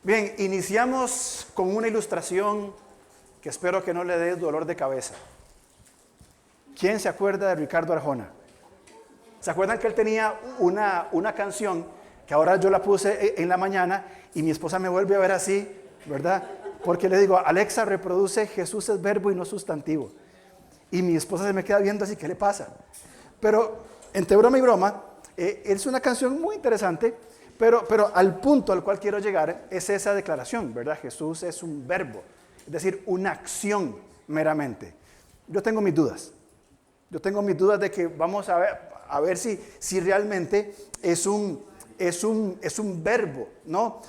Bien, iniciamos con una ilustración que espero que no le dé dolor de cabeza. ¿Quién se acuerda de Ricardo Arjona? ¿Se acuerdan que él tenía una canción que ahora yo la puse en la mañana y mi esposa me vuelve a ver así, ¿verdad? Porque le digo, Alexa, reproduce Jesús es verbo y no sustantivo. Y mi esposa se me queda viendo así, ¿qué le pasa? Pero entre broma y broma, es una canción muy interesante, pero al punto al cual quiero llegar es esa declaración, ¿verdad? Jesús es un verbo, es decir, una acción meramente. Yo tengo mis dudas. Yo tengo mis dudas de que vamos a ver si realmente es un verbo, ¿no?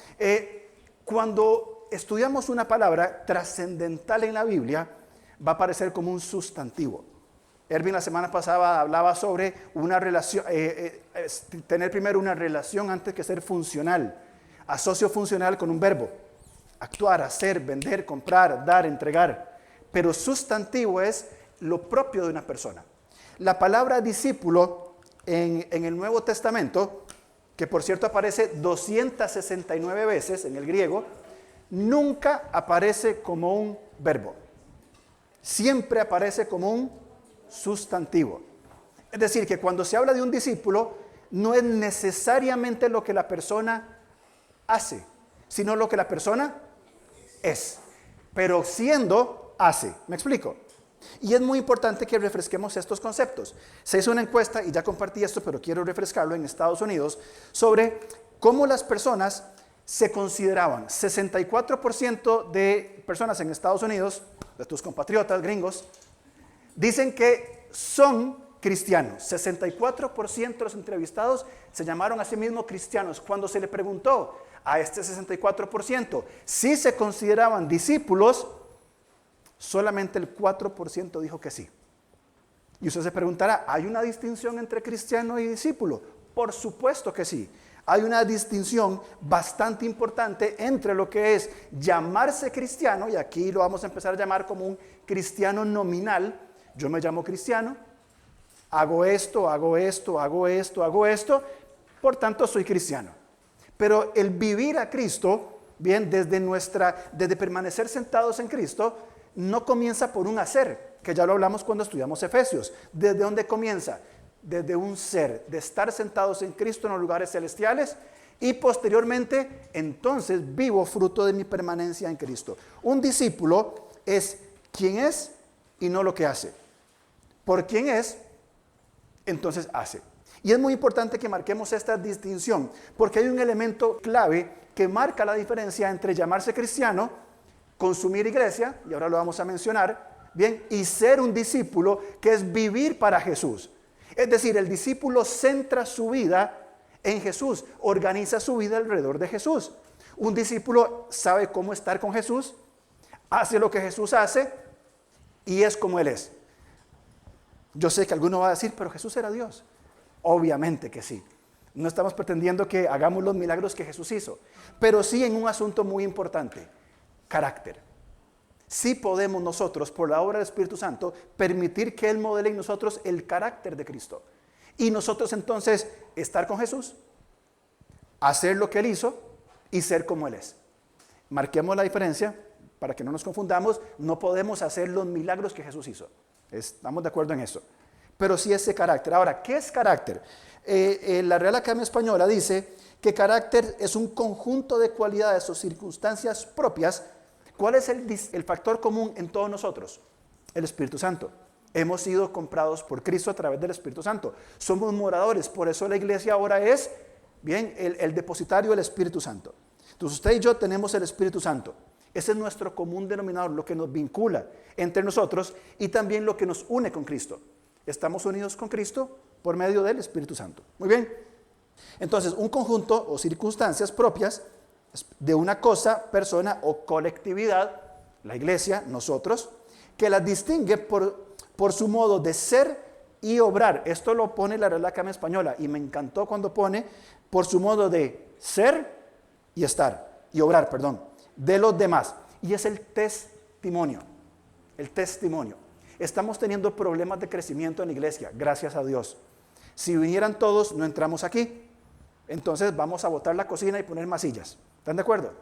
Cuando estudiamos una palabra trascendental en la Biblia, va a aparecer como un sustantivo. Erwin la semana pasada hablaba sobre una relación, tener primero una relación antes que ser funcional. Asocio funcional con un verbo. Actuar, hacer, vender, comprar, dar, entregar. Pero sustantivo es lo propio de una persona. La palabra discípulo en el Nuevo Testamento, que por cierto aparece 269 veces en el griego, nunca aparece como un verbo. Siempre aparece como un sustantivo. Es decir, que cuando se habla de un discípulo, no es necesariamente lo que la persona hace, sino lo que la persona es. Pero siendo, hace. ¿Me explico? Y es muy importante que refresquemos estos conceptos. Se hizo una encuesta, y ya compartí esto, pero quiero refrescarlo en Estados Unidos, sobre cómo las personas se consideraban. 64% de personas en Estados Unidos, de tus compatriotas gringos, dicen que son cristianos. 64% de los entrevistados se llamaron a sí mismos cristianos. Cuando se le preguntó a este 64% si se consideraban discípulos, solamente el 4% dijo que sí. Y usted se preguntará, ¿hay una distinción entre cristiano y discípulo? Por supuesto que sí. Hay una distinción bastante importante entre lo que es llamarse cristiano, y aquí lo vamos a empezar a llamar como un cristiano nominal. Yo me llamo cristiano, hago esto, hago esto, hago esto, hago esto, por tanto soy cristiano. Pero el vivir a Cristo, bien, desde permanecer sentados en Cristo, no comienza por un hacer, que ya lo hablamos cuando estudiamos Efesios. ¿Desde dónde comienza? Desde un ser, de estar sentados en Cristo en los lugares celestiales, y posteriormente, entonces, vivo fruto de mi permanencia en Cristo. Un discípulo es quien es y no lo que hace. Por quién es, entonces hace. Y es muy importante que marquemos esta distinción, porque hay un elemento clave que marca la diferencia entre llamarse cristiano, consumir iglesia, y ahora lo vamos a mencionar, bien, y ser un discípulo, que es vivir para Jesús. Es decir, el discípulo centra su vida en Jesús, organiza su vida alrededor de Jesús. Un discípulo sabe cómo estar con Jesús, hace lo que Jesús hace y es como Él es. Yo sé que alguno va a decir, pero Jesús era Dios. Obviamente que sí. No estamos pretendiendo que hagamos los milagros que Jesús hizo, pero sí en un asunto muy importante, carácter. Sí podemos nosotros, por la obra del Espíritu Santo, permitir que Él modele en nosotros el carácter de Cristo. Y nosotros entonces estar con Jesús, hacer lo que Él hizo y ser como Él es. Marquemos la diferencia para que no nos confundamos. No podemos hacer los milagros que Jesús hizo. Estamos de acuerdo en eso. Pero sí ese carácter. Ahora, ¿qué es carácter? La Real Academia Española dice que carácter es un conjunto de cualidades o circunstancias propias. ¿Cuál es el factor común en todos nosotros? El Espíritu Santo. Hemos sido comprados por Cristo a través del Espíritu Santo. Somos moradores, por eso la iglesia ahora es, bien, el depositario del Espíritu Santo. Entonces usted y yo tenemos el Espíritu Santo. Ese es nuestro común denominador, lo que nos vincula entre nosotros y también lo que nos une con Cristo. Estamos unidos con Cristo por medio del Espíritu Santo. Muy bien. Entonces, un conjunto o circunstancias propias de una cosa, persona o colectividad, la iglesia, nosotros, que las distingue por su modo de ser y obrar. Esto lo pone la Real Academia Española y me encantó cuando pone por su modo de ser y estar, y obrar, perdón, de los demás. Y es el testimonio. El testimonio. Estamos teniendo problemas de crecimiento en la iglesia, gracias a Dios. Si vinieran todos, no entramos aquí. Entonces vamos a botar la cocina y poner más sillas. ¿Están de acuerdo?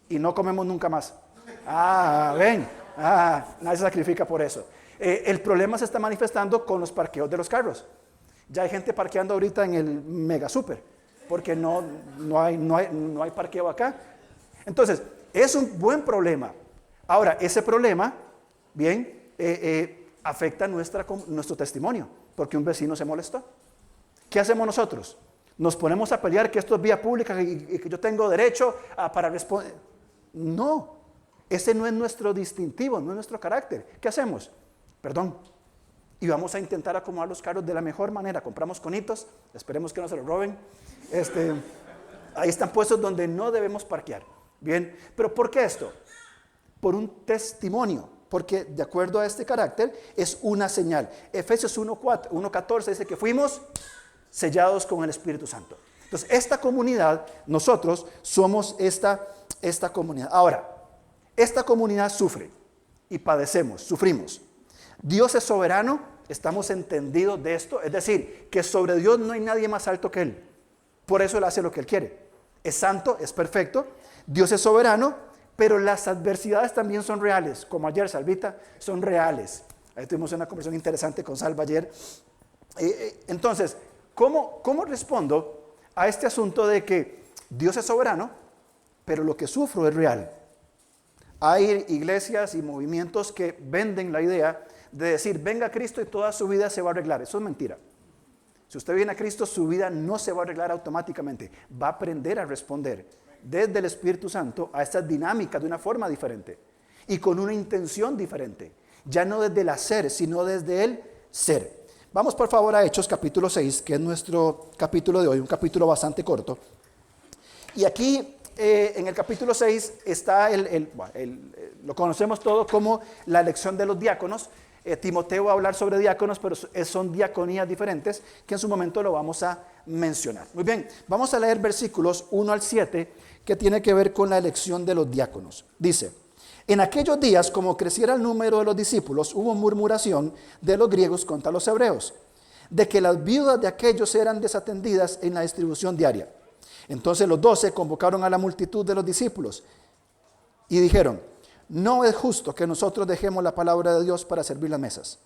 y no comemos nunca más. Ven, nadie se sacrifica por eso. El problema se está manifestando con los parqueos de los carros. Ya hay gente parqueando ahorita en el mega super, porque no hay parqueo acá. Entonces, es un buen problema. Ahora, ese problema, bien, afecta nuestro testimonio, porque un vecino se molestó. ¿Qué hacemos nosotros? Nos ponemos a pelear que esto es vía pública y que yo tengo derecho para responder. No, ese no es nuestro distintivo, no es nuestro carácter. ¿Qué hacemos? Perdón. Y vamos a intentar acomodar los carros de la mejor manera. Compramos conitos, esperemos que no se los roben. Ahí están puestos donde no debemos parquear. Bien, pero ¿por qué esto? Por un testimonio, porque de acuerdo a este carácter es una señal. Efesios 1:14 dice que fuimos sellados con el Espíritu Santo. Entonces, esta comunidad, nosotros somos esta comunidad. Ahora, esta comunidad sufre y padecemos, sufrimos. Dios es soberano, estamos entendidos de esto, es decir, que sobre Dios no hay nadie más alto que Él. Por eso Él hace lo que Él quiere. Es santo, es perfecto, Dios es soberano, pero las adversidades también son reales, como ayer, Salvita, son reales. Ahí tuvimos una conversación interesante con Salva ayer. Entonces, ¿cómo respondo a este asunto de que Dios es soberano, pero lo que sufro es real? Hay iglesias y movimientos que venden la idea de decir, venga a Cristo y toda su vida se va a arreglar. Eso es mentira. Si usted viene a Cristo, su vida no se va a arreglar automáticamente. Va a aprender a responder desde el Espíritu Santo a estas dinámicas de una forma diferente y con una intención diferente. Ya no desde el hacer, sino desde el ser. Vamos por favor a Hechos capítulo 6, que es nuestro capítulo de hoy, un capítulo bastante corto. Y aquí en el capítulo 6 está lo conocemos todo como la elección de los diáconos. Timoteo va a hablar sobre diáconos, pero son diaconías diferentes que en su momento lo vamos a mencionar. Muy bien, vamos a leer versículos 1 al 7 que tiene que ver con la elección de los diáconos. Dice, en aquellos días, como creciera el número de los discípulos, hubo murmuración de los griegos contra los hebreos, de que las viudas de aquellos eran desatendidas en la distribución diaria. Entonces los 12 convocaron a la multitud de los discípulos y dijeron, no es justo que nosotros dejemos la palabra de Dios para servir las mesas.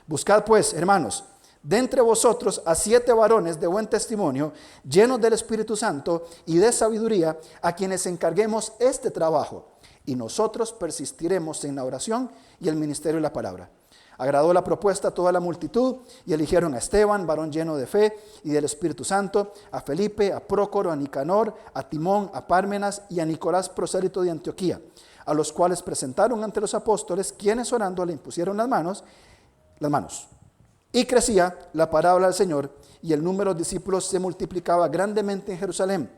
Buscad pues, hermanos, de entre vosotros a 7 varones de buen testimonio, llenos del Espíritu Santo y de sabiduría, a quienes encarguemos este trabajo, y nosotros persistiremos en la oración y el ministerio de la palabra. Agradó la propuesta a toda la multitud y eligieron a Esteban, varón lleno de fe y del Espíritu Santo, a Felipe, a Prócoro, a Nicanor, a Timón, a Pármenas y a Nicolás, prosélito de Antioquía, a los cuales presentaron ante los apóstoles, quienes orando le impusieron las manos. Y crecía la palabra del Señor, y el número de discípulos se multiplicaba grandemente en Jerusalén.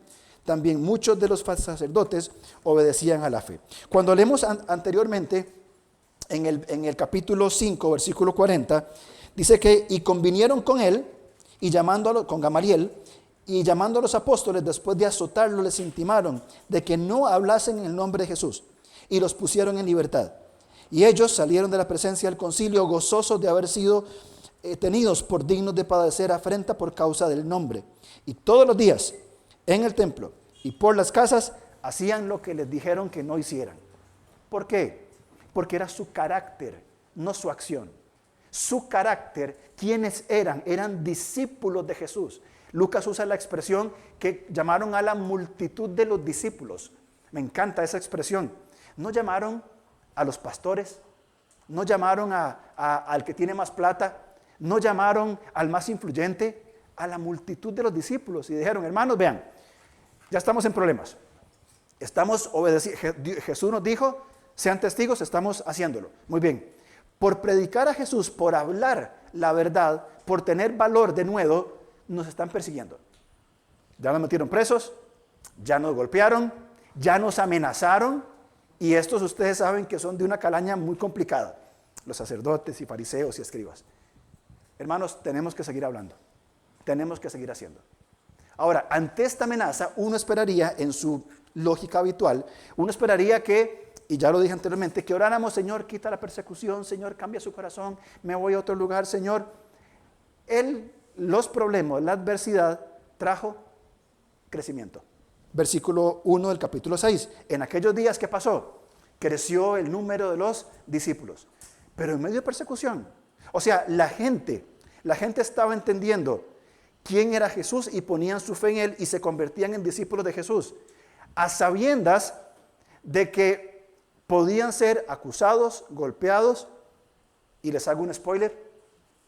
También muchos de los sacerdotes obedecían a la fe. Cuando leemos anteriormente, en el capítulo 5, versículo 40, dice que, y convinieron con él, y con Gamaliel, y llamando a los apóstoles, después de azotarlo, les intimaron de que no hablasen en el nombre de Jesús, y los pusieron en libertad. Y ellos salieron de la presencia del concilio gozosos de haber sido tenidos por dignos de padecer afrenta por causa del nombre. Y todos los días en el templo y por las casas hacían lo que les dijeron que no hicieran. ¿Por qué? Porque era su carácter, no su acción. Su carácter, ¿quiénes eran? Eran discípulos de Jesús. Lucas usa la expresión que llamaron a la multitud de los discípulos. Me encanta esa expresión. No llamaron a los pastores, no llamaron al que tiene más plata, no llamaron al más influyente, a la multitud de los discípulos y dijeron, hermanos, vean, ya estamos en problemas, estamos obedeciendo, Jesús nos dijo, sean testigos, estamos haciéndolo, muy bien, por predicar a Jesús, por hablar la verdad, por tener valor de nuevo, nos están persiguiendo. Ya nos metieron presos, ya nos golpearon, ya nos amenazaron, y estos ustedes saben que son de una calaña muy complicada, los sacerdotes y fariseos y escribas. Hermanos, tenemos que seguir hablando, tenemos que seguir haciendo. Ahora, ante esta amenaza, uno esperaría, en su lógica habitual, uno esperaría que, y ya lo dije anteriormente, que oráramos, Señor, quita la persecución, Señor, cambia su corazón, me voy a otro lugar, Señor. Los problemas, la adversidad, trajo crecimiento. versículo 1 del capítulo 6. En aquellos días, ¿qué pasó? Creció el número de los discípulos, pero en medio de persecución. O sea, la gente estaba entendiendo quién era Jesús y ponían su fe en él y se convertían en discípulos de Jesús, a sabiendas de que podían ser acusados, golpeados, y les hago un spoiler,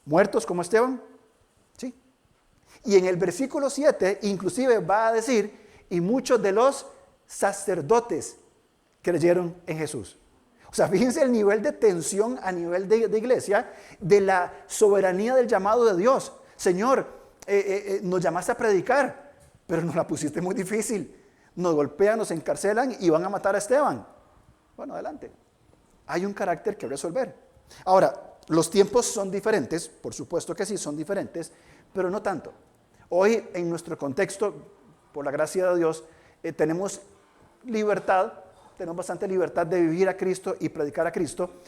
muertos como Esteban. ¿Sí? Y en el versículo 7 inclusive va a decir, y muchos de los sacerdotes creyeron en Jesús. O sea, fíjense el nivel de tensión a nivel de iglesia, de la soberanía del llamado de Dios. Señor, nos llamaste a predicar, pero nos la pusiste muy difícil. Nos golpean, nos encarcelan y van a matar a Esteban. Bueno, adelante. Hay un carácter que resolver. Ahora, los tiempos son diferentes, por supuesto que sí, son diferentes, pero no tanto. Hoy, en nuestro contexto, por la gracia de Dios, tenemos libertad, tenemos bastante libertad de vivir a Cristo y predicar a Cristo,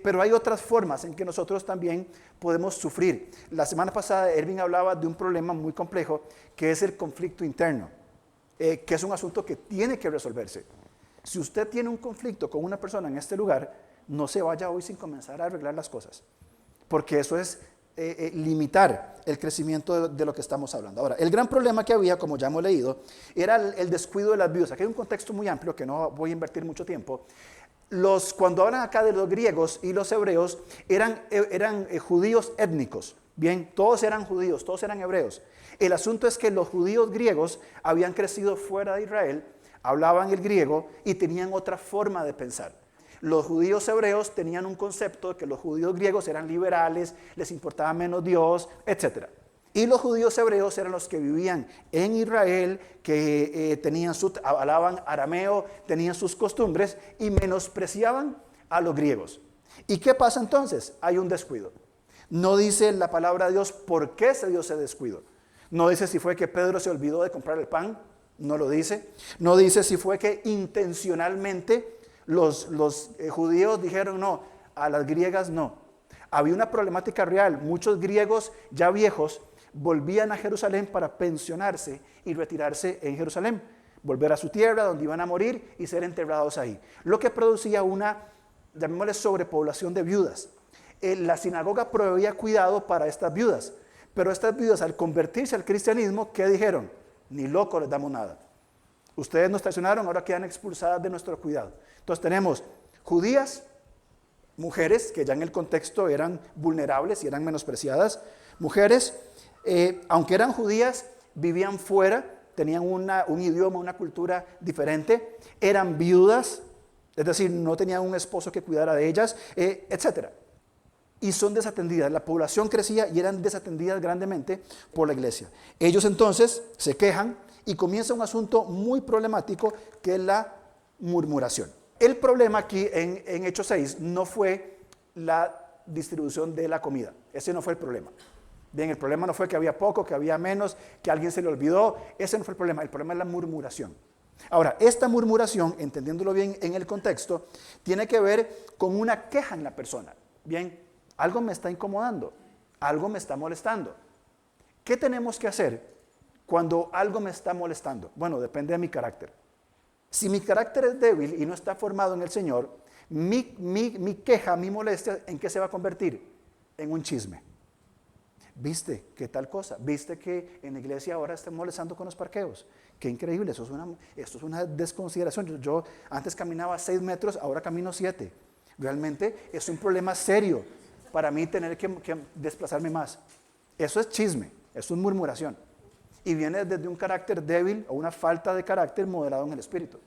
pero hay otras formas en que nosotros también podemos sufrir. La semana pasada Erwin hablaba de un problema muy complejo, que es el conflicto interno, que es un asunto que tiene que resolverse. Si usted tiene un conflicto con una persona en este lugar, no se vaya hoy sin comenzar a arreglar las cosas, porque eso es limitar el crecimiento de lo que estamos hablando. Ahora, el gran problema que había, como ya hemos leído, era el descuido de las viudas. Aquí hay un contexto muy amplio que no voy a invertir mucho tiempo. Cuando hablan acá de los griegos y los hebreos, eran judíos étnicos. Bien, todos eran judíos, todos eran hebreos. El asunto es que los judíos griegos habían crecido fuera de Israel, hablaban el griego y tenían otra forma de pensar. Los judíos hebreos tenían un concepto de que los judíos griegos eran liberales, les importaba menos Dios, etc. Y los judíos hebreos eran los que vivían en Israel, que hablaban arameo, tenían sus costumbres y menospreciaban a los griegos. ¿Y qué pasa entonces? Hay un descuido. No dice la palabra de Dios por qué se dio ese descuido. No dice si fue que Pedro se olvidó de comprar el pan, no lo dice. No dice si fue que intencionalmente los judíos dijeron no, a las griegas no. Había una problemática real. Muchos griegos ya viejos volvían a Jerusalén para pensionarse y retirarse en Jerusalén, volver a su tierra donde iban a morir y ser enterrados ahí. Lo que producía una, llamémosle, sobrepoblación de viudas. La sinagoga proveía cuidado para estas viudas, pero estas viudas, al convertirse al cristianismo, ¿qué dijeron? Ni loco les damos nada. Ustedes nos traicionaron, ahora quedan expulsadas de nuestro cuidado. Entonces tenemos judías, mujeres que ya en el contexto eran vulnerables y eran menospreciadas. Mujeres, aunque eran judías, vivían fuera, tenían un idioma, una cultura diferente. Eran viudas, es decir, no tenían un esposo que cuidara de ellas, etc. Y son desatendidas. La población crecía y eran desatendidas grandemente por la iglesia. Ellos entonces se quejan y comienza un asunto muy problemático que es la murmuración. El problema aquí en Hechos 6 no fue la distribución de la comida. Ese no fue el problema. Bien, el problema no fue que había poco, que había menos, que a alguien se le olvidó. Ese no fue el problema. El problema es la murmuración. Ahora, esta murmuración, entendiéndolo bien en el contexto, tiene que ver con una queja en la persona. Bien, algo me está incomodando, algo me está molestando. ¿Qué tenemos que hacer cuando algo me está molestando? Bueno, depende de mi carácter. Si mi carácter es débil y no está formado en el Señor, mi queja, mi molestia, ¿en qué se va a convertir? En un chisme. ¿Viste qué tal cosa? ¿Viste que en la iglesia ahora están molestando con los parqueos? Qué increíble, esto es una desconsideración. Yo antes caminaba 6 metros, ahora camino 7. Realmente es un problema serio para mí tener que desplazarme más. Eso es chisme, eso es murmuración. Y viene desde un carácter débil o una falta de carácter moderado en el espíritu.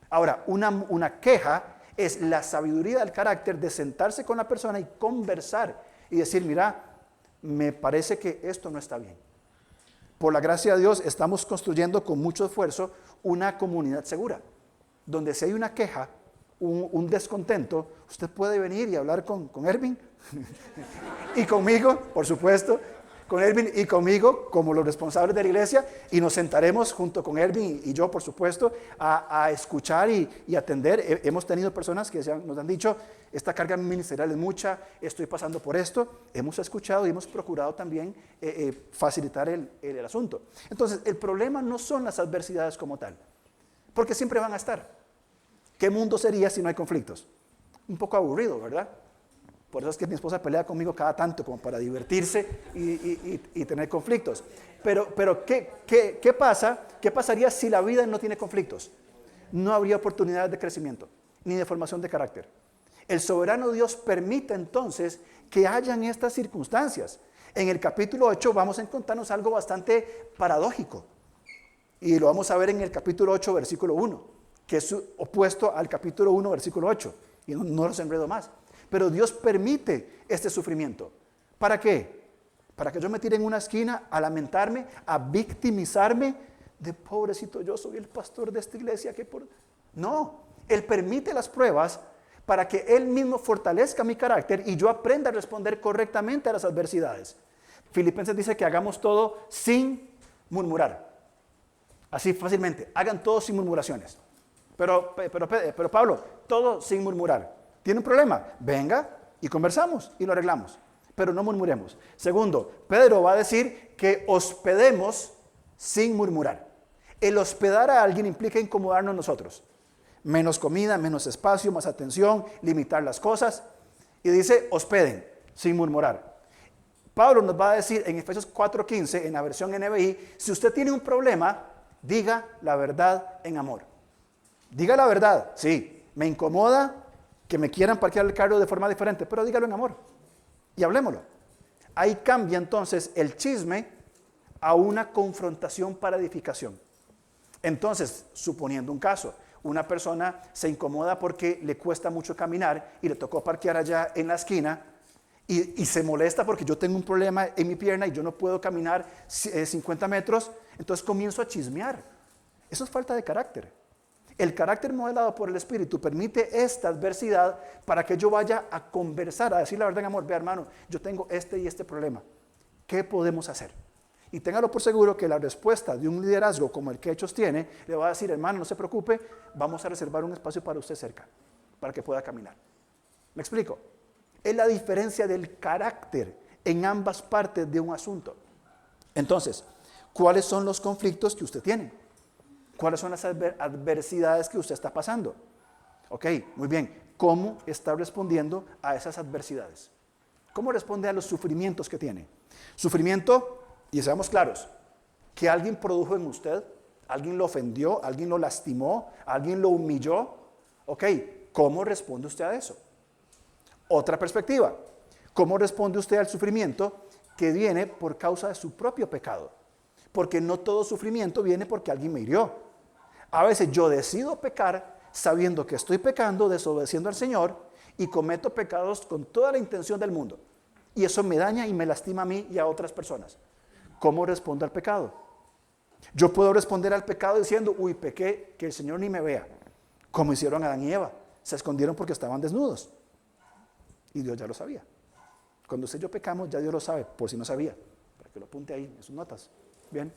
Ahora, una queja es la sabiduría del carácter de sentarse con la persona y conversar y decir, mira, me parece que esto no está bien. Por la gracia de Dios estamos construyendo con mucho esfuerzo una comunidad segura, donde si hay una queja, un descontento, usted puede venir y hablar con Erwin y conmigo, por supuesto, con Erwin y conmigo como los responsables de la iglesia, y nos sentaremos junto con Erwin y yo, por supuesto, a escuchar y atender. Hemos tenido personas que nos han dicho, esta carga ministerial es mucha, estoy pasando por esto. Hemos escuchado y hemos procurado también facilitar el asunto. Entonces, el problema no son las adversidades como tal, porque siempre van a estar. ¿Qué mundo sería si no hay conflictos? Un poco aburrido, ¿verdad? Por eso es que mi esposa pelea conmigo cada tanto, como para divertirse y tener conflictos. Pero ¿qué pasa? ¿Qué pasaría si la vida no tiene conflictos? No habría oportunidades de crecimiento, ni de formación de carácter. El soberano Dios permite entonces que hayan estas circunstancias. En el capítulo 8 vamos a encontrarnos algo bastante paradójico. Y lo vamos a ver en el capítulo 8, versículo 1, que es opuesto al capítulo 1, versículo 8. Y no los enredo más. Pero Dios permite este sufrimiento. ¿Para qué? Para que yo me tire en una esquina a lamentarme, a victimizarme de pobrecito, yo soy el pastor de esta iglesia. No, Él permite las pruebas para que Él mismo fortalezca mi carácter y yo aprenda a responder correctamente a las adversidades. Filipenses dice que hagamos todo sin murmurar. Así fácilmente, hagan todo sin murmuraciones. Pero Pablo, todo sin murmurar. ¿Tiene un problema? Venga y conversamos y lo arreglamos, pero no murmuremos. Segundo, Pedro va a decir que hospedemos sin murmurar. El hospedar a alguien implica incomodarnos nosotros. Menos comida, menos espacio, más atención, limitar las cosas. Y dice, hospeden sin murmurar. Pablo nos va a decir en Efesios 4:15, en la versión NBI, si usted tiene un problema, diga la verdad en amor. Diga la verdad, sí, me incomoda que me quieran parquear el carro de forma diferente, pero dígalo en amor y hablémoslo. Ahí cambia entonces el chisme a una confrontación para edificación. Entonces, suponiendo un caso, una persona se incomoda porque le cuesta mucho caminar y le tocó parquear allá en la esquina y se molesta porque yo tengo un problema en mi pierna y yo no puedo caminar 50 metros, entonces comienzo a chismear. Eso es falta de carácter. El carácter modelado por el Espíritu permite esta adversidad para que yo vaya a conversar, a decir la verdad en amor. Vea, hermano, yo tengo este y este problema. ¿Qué podemos hacer? Y téngalo por seguro que la respuesta de un liderazgo como el que Hechos tiene, le va a decir, hermano, no se preocupe, vamos a reservar un espacio para usted cerca, para que pueda caminar. ¿Me explico? Es la diferencia del carácter en ambas partes de un asunto. Entonces, ¿cuáles son los conflictos que usted tiene? ¿Cuáles son las adversidades que usted está pasando? Ok, muy bien. ¿Cómo está respondiendo a esas adversidades? ¿Cómo responde a los sufrimientos que tiene? Sufrimiento, y seamos claros, que alguien produjo en usted, alguien lo ofendió, alguien lo lastimó, alguien lo humilló. Ok, ¿cómo responde usted a eso? Otra perspectiva, ¿cómo responde usted al sufrimiento que viene por causa de su propio pecado? Porque no todo sufrimiento viene porque alguien me hirió. A veces yo decido pecar sabiendo que estoy pecando, desobedeciendo al Señor y cometo pecados con toda la intención del mundo. Y eso me daña y me lastima a mí y a otras personas. ¿Cómo respondo al pecado? Yo puedo responder al pecado diciendo, uy, pequé, que el Señor ni me vea. Como hicieron Adán y Eva. Se escondieron porque estaban desnudos. Y Dios ya lo sabía. Cuando usted y yo pecamos, ya Dios lo sabe, por si no sabía. Para que lo apunte ahí en sus notas. Bien.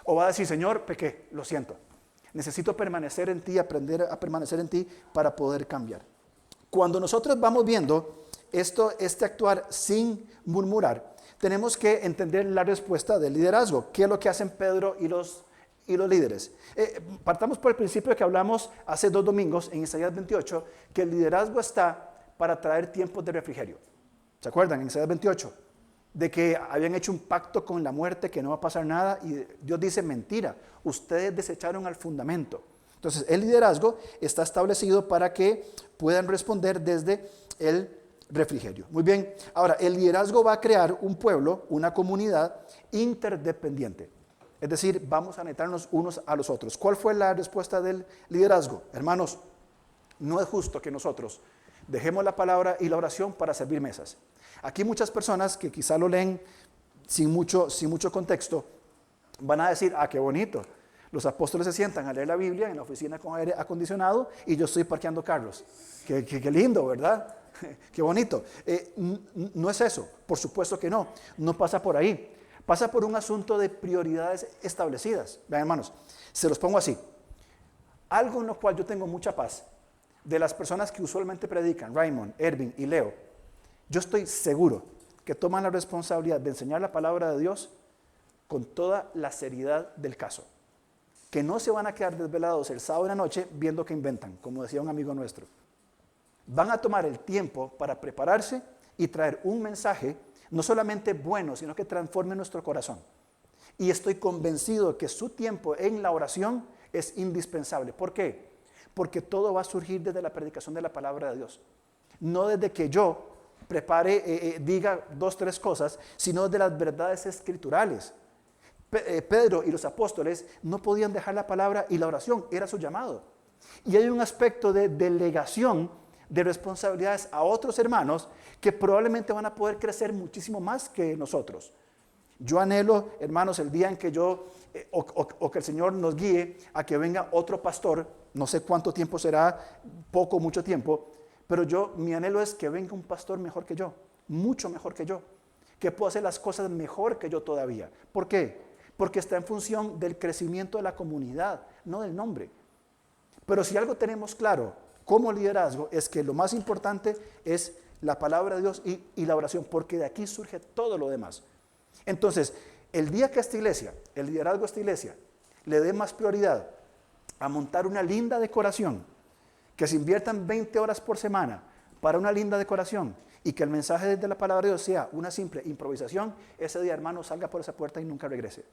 O va a decir, Señor, pequé, lo siento. Necesito permanecer en ti, aprender a permanecer en ti para poder cambiar. Cuando nosotros vamos viendo este actuar sin murmurar, tenemos que entender la respuesta del liderazgo. ¿Qué es lo que hacen Pedro y los líderes? Partamos por el principio que hablamos hace 2 domingos en Isaías 28, que el liderazgo está para traer tiempos de refrigerio. ¿Se acuerdan? En Isaías 28. De que habían hecho un pacto con la muerte, que no va a pasar nada, y Dios dice, mentira, ustedes desecharon al fundamento. Entonces, el liderazgo está establecido para que puedan responder desde el refrigerio. Muy bien, ahora, el liderazgo va a crear un pueblo, una comunidad interdependiente. Es decir, vamos a necesitarnos unos a los otros. ¿Cuál fue la respuesta del liderazgo? Hermanos, no es justo que nosotros dejemos la palabra y la oración para servir mesas. Aquí muchas personas que quizá lo leen sin mucho contexto van a decir, qué bonito. Los apóstoles se sientan a leer la Biblia en la oficina con aire acondicionado y yo estoy parqueando carros. Qué lindo, ¿verdad? Qué bonito. No es eso, por supuesto que no. No pasa por ahí. Pasa por un asunto de prioridades establecidas. Vean, hermanos, se los pongo así. Algo en lo cual yo tengo mucha paz de las personas que usualmente predican, Raymond, Ervin y Leo, yo estoy seguro que toman la responsabilidad de enseñar la palabra de Dios con toda la seriedad del caso. Que no se van a quedar desvelados el sábado en la noche viendo que inventan, como decía un amigo nuestro. Van a tomar el tiempo para prepararse y traer un mensaje no solamente bueno, sino que transforme nuestro corazón. Y estoy convencido de que su tiempo en la oración es indispensable. ¿Por qué? Porque todo va a surgir desde la predicación de la palabra de Dios. No desde que yo prepare, diga 2, 3 cosas, sino de las verdades escriturales. Pedro y los apóstoles no podían dejar la palabra y la oración era su llamado. Y hay un aspecto de delegación de responsabilidades a otros hermanos que probablemente van a poder crecer muchísimo más que nosotros. Yo anhelo, hermanos, el día en que yo, o que el Señor nos guíe a que venga otro pastor, no sé cuánto tiempo será, poco o mucho tiempo, pero mi anhelo es que venga un pastor mejor que yo, mucho mejor que yo, que pueda hacer las cosas mejor que yo todavía. ¿Por qué? Porque está en función del crecimiento de la comunidad, no del nombre. Pero si algo tenemos claro como liderazgo es que lo más importante es la palabra de Dios y la oración, porque de aquí surge todo lo demás. Entonces, el día que esta iglesia, el liderazgo de esta iglesia, le dé más prioridad a montar una linda decoración, que se inviertan 20 horas por semana para una linda decoración y que el mensaje de la palabra de Dios sea una simple improvisación, ese día, hermano, salga por esa puerta y nunca regrese.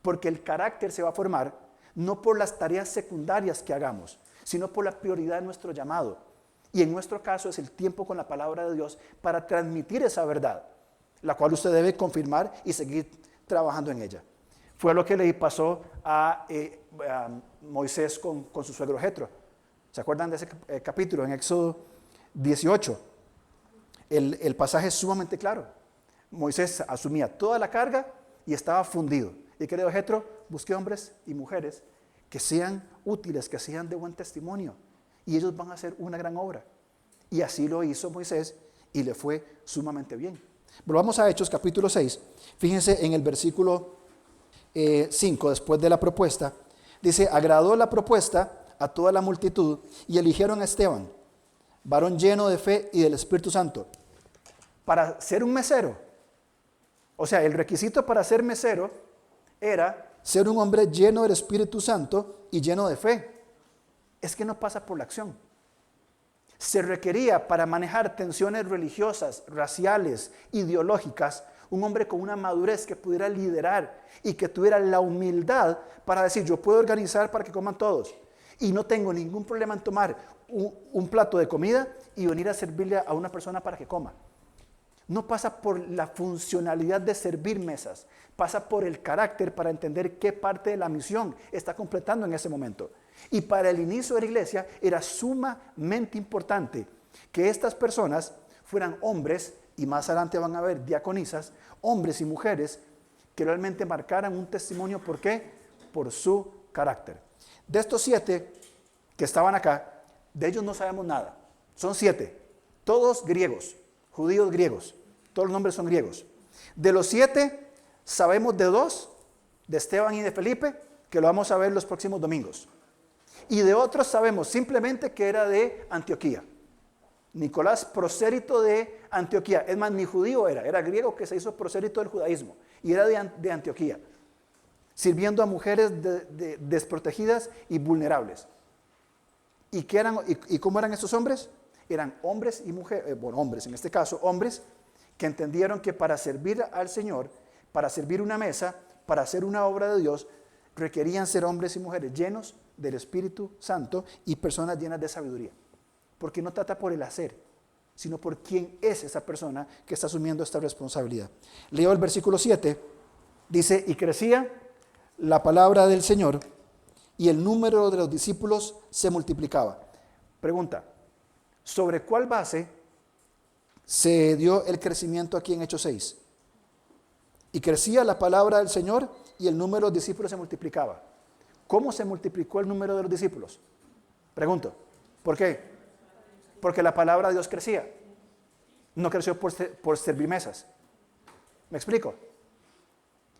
Porque el carácter se va a formar no por las tareas secundarias que hagamos, sino por la prioridad de nuestro llamado. Y en nuestro caso es el tiempo con la palabra de Dios para transmitir esa verdad, la cual usted debe confirmar y seguir trabajando en ella. Fue lo que le pasó a Moisés con su suegro Jetro. ¿Se acuerdan de ese capítulo en Éxodo 18? El pasaje es sumamente claro. Moisés asumía toda la carga y estaba fundido. Y querido Jetro, busque hombres y mujeres que sean útiles, que sean de buen testimonio. Y ellos van a hacer una gran obra. Y así lo hizo Moisés y le fue sumamente bien. Volvamos a Hechos capítulo 6. Fíjense en el versículo 5, después de la propuesta. Dice, agradó la propuesta a toda la multitud y eligieron a Esteban, varón lleno de fe y del Espíritu Santo, para ser un mesero. O sea, el requisito para ser mesero era ser un hombre lleno del Espíritu Santo y lleno de fe. Es que no pasa por la acción. Se requería para manejar tensiones religiosas, raciales, ideológicas, un hombre con una madurez que pudiera liderar y que tuviera la humildad para decir, yo puedo organizar para que coman todos y no tengo ningún problema en tomar un plato de comida y venir a servirle a una persona para que coma. No pasa por la funcionalidad de servir mesas, pasa por el carácter para entender qué parte de la misión está completando en ese momento. Y para el inicio de la iglesia era sumamente importante que estas personas fueran hombres, y más adelante van a ver diaconisas, hombres y mujeres que realmente marcaran un testimonio. ¿Por qué? Por su carácter. De estos 7 que estaban acá, de ellos no sabemos nada. Son 7, todos griegos. Judíos griegos, todos los nombres son griegos. De los 7, sabemos de 2, de Esteban y de Felipe, que lo vamos a ver los próximos domingos. Y de otros sabemos simplemente que era de Antioquía. Nicolás, prosélito de Antioquía. Es más, ni judío era griego que se hizo prosélito del judaísmo. Y era de Antioquía, sirviendo a mujeres desprotegidas y vulnerables. ¿Y cómo eran estos hombres? Eran hombres y mujeres, hombres en este caso, hombres que entendieron que para servir al Señor, para servir una mesa, para hacer una obra de Dios, requerían ser hombres y mujeres llenos del Espíritu Santo y personas llenas de sabiduría. Porque no trata por el hacer, sino por quién es esa persona que está asumiendo esta responsabilidad. Leo el versículo 7, dice, y crecía la palabra del Señor y el número de los discípulos se multiplicaba. Pregunta, ¿sobre cuál base se dio el crecimiento aquí en Hechos 6? Y crecía la palabra del Señor y el número de los discípulos se multiplicaba. ¿Cómo se multiplicó el número de los discípulos? Pregunto, ¿por qué? Porque la palabra de Dios crecía. No creció por servir mesas. ¿Me explico?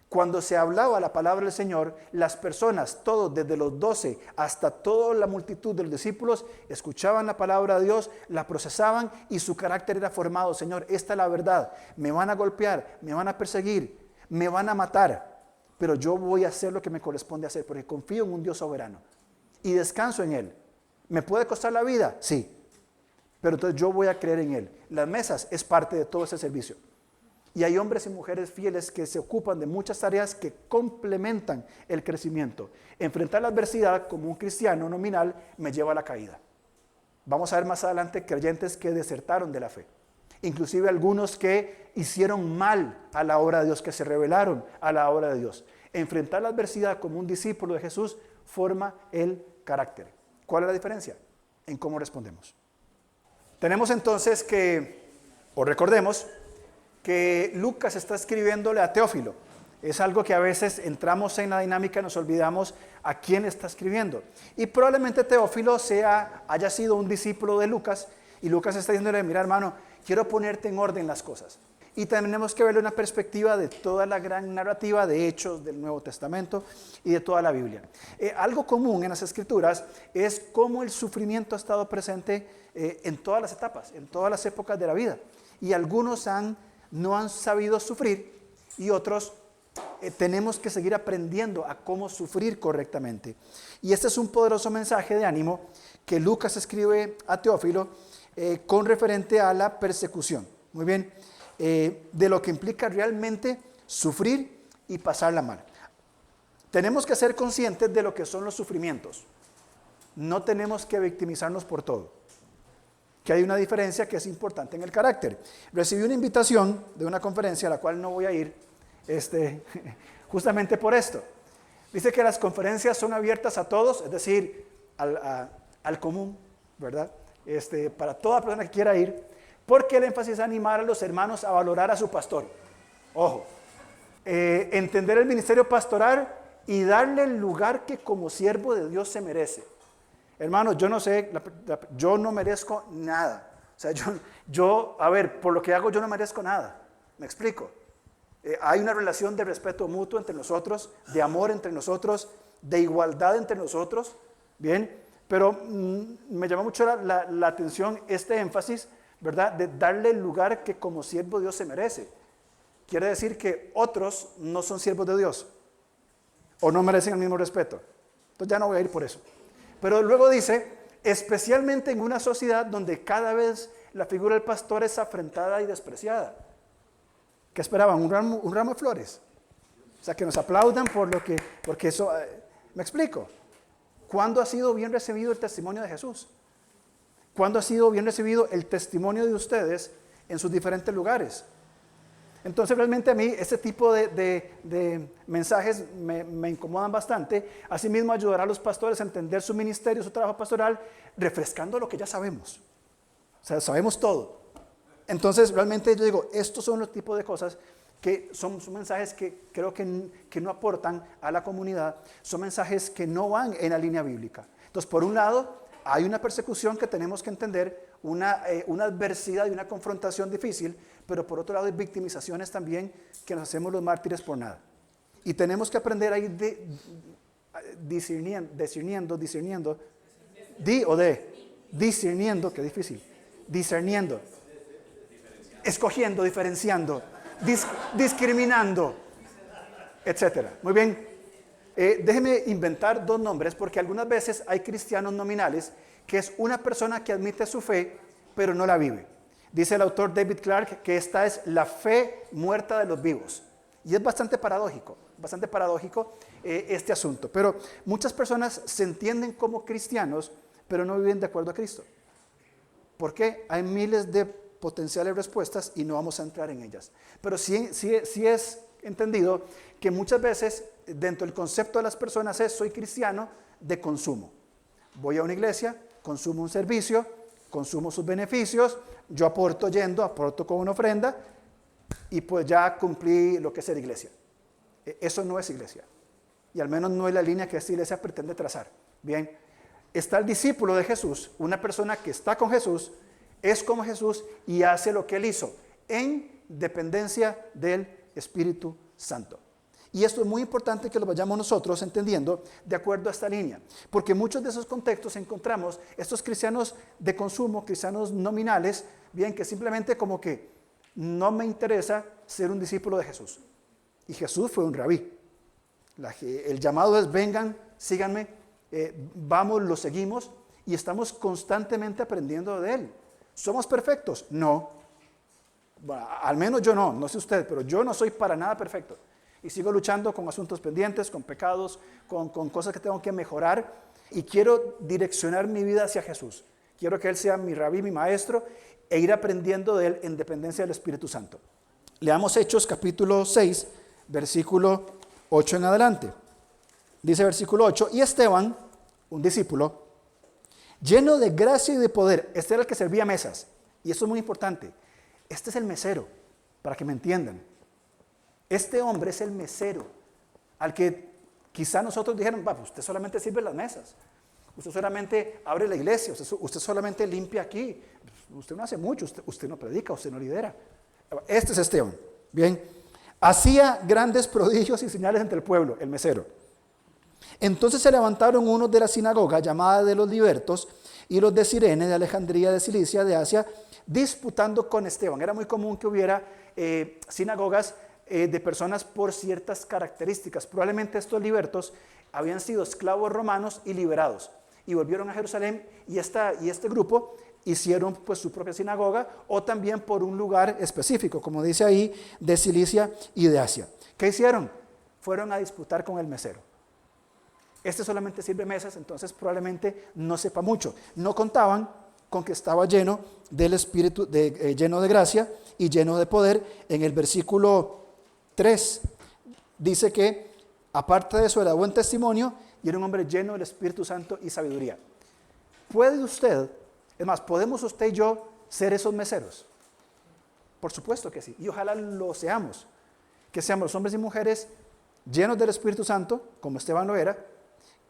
Cuando se hablaba la palabra del Señor, las personas, todos, desde los 12 hasta toda la multitud de los discípulos, escuchaban la palabra de Dios, la procesaban y su carácter era formado. Señor, esta es la verdad. Me van a golpear, me van a perseguir, me van a matar, pero yo voy a hacer lo que me corresponde hacer porque confío en un Dios soberano y descanso en Él. ¿Me puede costar la vida? Sí, pero entonces yo voy a creer en Él. Las mesas es parte de todo ese servicio. Y hay hombres y mujeres fieles que se ocupan de muchas tareas que complementan el crecimiento. Enfrentar la adversidad como un cristiano nominal me lleva a la caída. Vamos a ver más adelante creyentes que desertaron de la fe. Inclusive algunos que hicieron mal a la obra de Dios, que se rebelaron a la obra de Dios. Enfrentar la adversidad como un discípulo de Jesús forma el carácter. ¿Cuál es la diferencia? En cómo respondemos. Tenemos entonces recordemos que Lucas está escribiéndole a Teófilo. Es algo que a veces entramos en la dinámica y nos olvidamos a quién está escribiendo. Y probablemente Teófilo haya sido un discípulo de Lucas, y Lucas está diciéndole, mira hermano, quiero ponerte en orden las cosas. Y tenemos que verlo en una perspectiva de toda la gran narrativa de hechos del Nuevo Testamento y de toda la Biblia. Algo común en las Escrituras es cómo el sufrimiento ha estado presente en todas las etapas, en todas las épocas de la vida. Y algunos no han sabido sufrir y otros tenemos que seguir aprendiendo a cómo sufrir correctamente. Y este es un poderoso mensaje de ánimo que Lucas escribe a Teófilo con referente a la persecución. Muy bien, de lo que implica realmente sufrir y pasarla mal. Tenemos que ser conscientes de lo que son los sufrimientos. No tenemos que victimizarnos por todo. Que hay una diferencia que es importante en el carácter. Recibí una invitación de una conferencia a la cual no voy a ir, justamente por esto. Dice que las conferencias son abiertas a todos, es decir, al común, ¿verdad? Para toda persona que quiera ir, porque el énfasis es animar a los hermanos a valorar a su pastor. Ojo, entender el ministerio pastoral y darle el lugar que como siervo de Dios se merece. Hermanos, yo no sé, yo no merezco nada. O sea, por lo que hago yo no merezco nada. ¿Me explico? Hay una relación de respeto mutuo entre nosotros, de amor entre nosotros, de igualdad entre nosotros. Bien, pero me llama mucho la atención este énfasis, ¿verdad? De darle el lugar que como siervo de Dios se merece. Quiere decir que otros no son siervos de Dios o no merecen el mismo respeto. Entonces ya no voy a ir por eso. Pero luego dice, especialmente en una sociedad donde cada vez la figura del pastor es afrentada y despreciada. ¿Qué esperaban? ¿Un ramo de flores? O sea, que nos aplaudan porque eso, ¿me explico? ¿Cuándo ha sido bien recibido el testimonio de Jesús? ¿Cuándo ha sido bien recibido el testimonio de ustedes en sus diferentes lugares? Entonces realmente a mí este tipo de mensajes me incomodan bastante. Asimismo ayudará a los pastores a entender su ministerio, su trabajo pastoral, refrescando lo que ya sabemos. O sea, sabemos todo. Entonces realmente yo digo, estos son los tipos de cosas que son mensajes que creo que no aportan a la comunidad, son mensajes que no van en la línea bíblica. Entonces por un lado hay una persecución que tenemos que entender, una adversidad y una confrontación difícil, pero por otro lado hay victimizaciones también que nos hacemos los mártires por nada. Y tenemos que aprender a ir discerniendo, qué difícil, discerniendo, escogiendo, diferenciando, discriminando, etc. Muy bien, déjeme inventar dos nombres porque algunas veces hay cristianos nominales que es una persona que admite su fe pero no la vive. Dice el autor David Clark que esta es la fe muerta de los vivos. Y es bastante paradójico este asunto. Pero muchas personas se entienden como cristianos, pero no viven de acuerdo a Cristo. ¿Por qué? Hay miles de potenciales respuestas y no vamos a entrar en ellas. Pero sí es entendido que muchas veces dentro del concepto de las personas soy cristiano de consumo. Voy a una iglesia, consumo un servicio, consumo sus beneficios, yo aporto con una ofrenda y pues ya cumplí lo que es ser iglesia. Eso no es iglesia. Y al menos no es la línea que esta iglesia pretende trazar. Bien, está el discípulo de Jesús, una persona que está con Jesús, es como Jesús y hace lo que él hizo en dependencia del Espíritu Santo. Y esto es muy importante que lo vayamos nosotros entendiendo de acuerdo a esta línea, porque en muchos de esos contextos encontramos estos cristianos de consumo, cristianos nominales, bien, que simplemente como que no me interesa ser un discípulo de Jesús. Y Jesús fue un rabí. El llamado es: vengan, síganme, vamos, lo seguimos y estamos constantemente aprendiendo de él. ¿Somos perfectos? No. Bueno, al menos yo no sé usted, pero yo no soy para nada perfecto. Y sigo luchando con asuntos pendientes, con pecados, con cosas que tengo que mejorar. Y quiero direccionar mi vida hacia Jesús. Quiero que Él sea mi rabí, mi maestro, e ir aprendiendo de Él en dependencia del Espíritu Santo. Leamos Hechos capítulo 6, versículo 8 en adelante. Dice versículo 8: y Esteban, un discípulo, lleno de gracia y de poder. Este era el que servía mesas. Y esto es muy importante. Este es el mesero, para que me entiendan. Este hombre es el mesero, al que quizá nosotros dijeron: pues usted solamente sirve las mesas, usted solamente abre la iglesia, usted solamente limpia aquí, usted no hace mucho, usted no predica, usted no lidera. Este es Esteban. Bien, hacía grandes prodigios y señales entre el pueblo, el mesero. Entonces se levantaron unos de la sinagoga llamada de los libertos y los de Cirene, de Alejandría, de Cilicia, de Asia, disputando con Esteban. Era muy común que hubiera sinagogas de personas por ciertas características. Probablemente estos libertos habían sido esclavos romanos y liberados, y volvieron a Jerusalén, y este grupo hicieron pues su propia sinagoga, o también por un lugar específico, como dice ahí, de Cilicia y de Asia. ¿Qué hicieron? Fueron a disputar con el mesero. Este solamente sirve mesas, entonces probablemente no sepa mucho. No contaban con que estaba lleno del Espíritu, lleno de gracia y lleno de poder. En el versículo 3 dice que aparte de eso era buen testimonio y era un hombre lleno del Espíritu Santo y sabiduría. ¿Puede usted, es más, podemos usted y yo ser esos meseros? Por supuesto que sí, y ojalá lo seamos. Que seamos los hombres y mujeres llenos del Espíritu Santo, como Esteban lo era,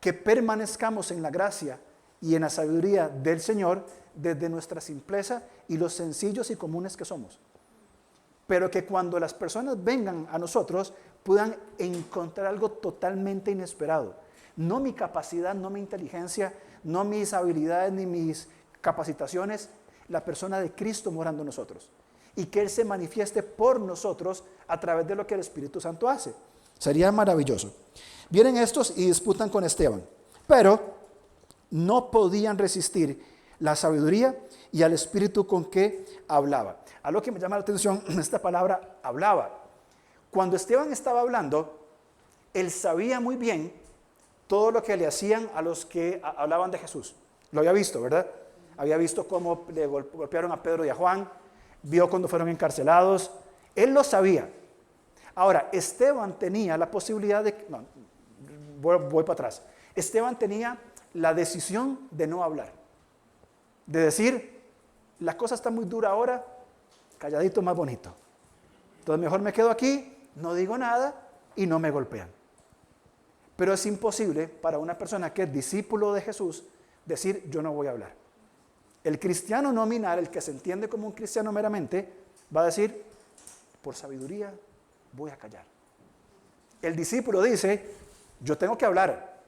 que permanezcamos en la gracia y en la sabiduría del Señor desde nuestra simpleza y los sencillos y comunes que somos. Pero que cuando las personas vengan a nosotros puedan encontrar algo totalmente inesperado. No mi capacidad, no mi inteligencia, no mis habilidades ni mis capacitaciones, la persona de Cristo morando en nosotros. Y que Él se manifieste por nosotros a través de lo que el Espíritu Santo hace. Sería maravilloso. Vienen estos y disputan con Esteban, pero no podían resistir la sabiduría y al espíritu con que hablaba. Algo que me llama la atención, esta palabra hablaba. Cuando Esteban estaba hablando, él sabía muy bien todo lo que le hacían a los que hablaban de Jesús. Lo había visto, ¿verdad? Había visto cómo le golpearon a Pedro y a Juan, vio cuando fueron encarcelados. Él lo sabía. Ahora, Esteban tenía la posibilidad de... No, voy para atrás. Esteban tenía la decisión de no hablar. De decir, la cosa está muy dura ahora, calladito más bonito. Entonces mejor me quedo aquí, no digo nada y no me golpean. Pero es imposible para una persona que es discípulo de Jesús decir, yo no voy a hablar. El cristiano nominal, el que se entiende como un cristiano meramente, va a decir, por sabiduría voy a callar. El discípulo dice, yo tengo que hablar.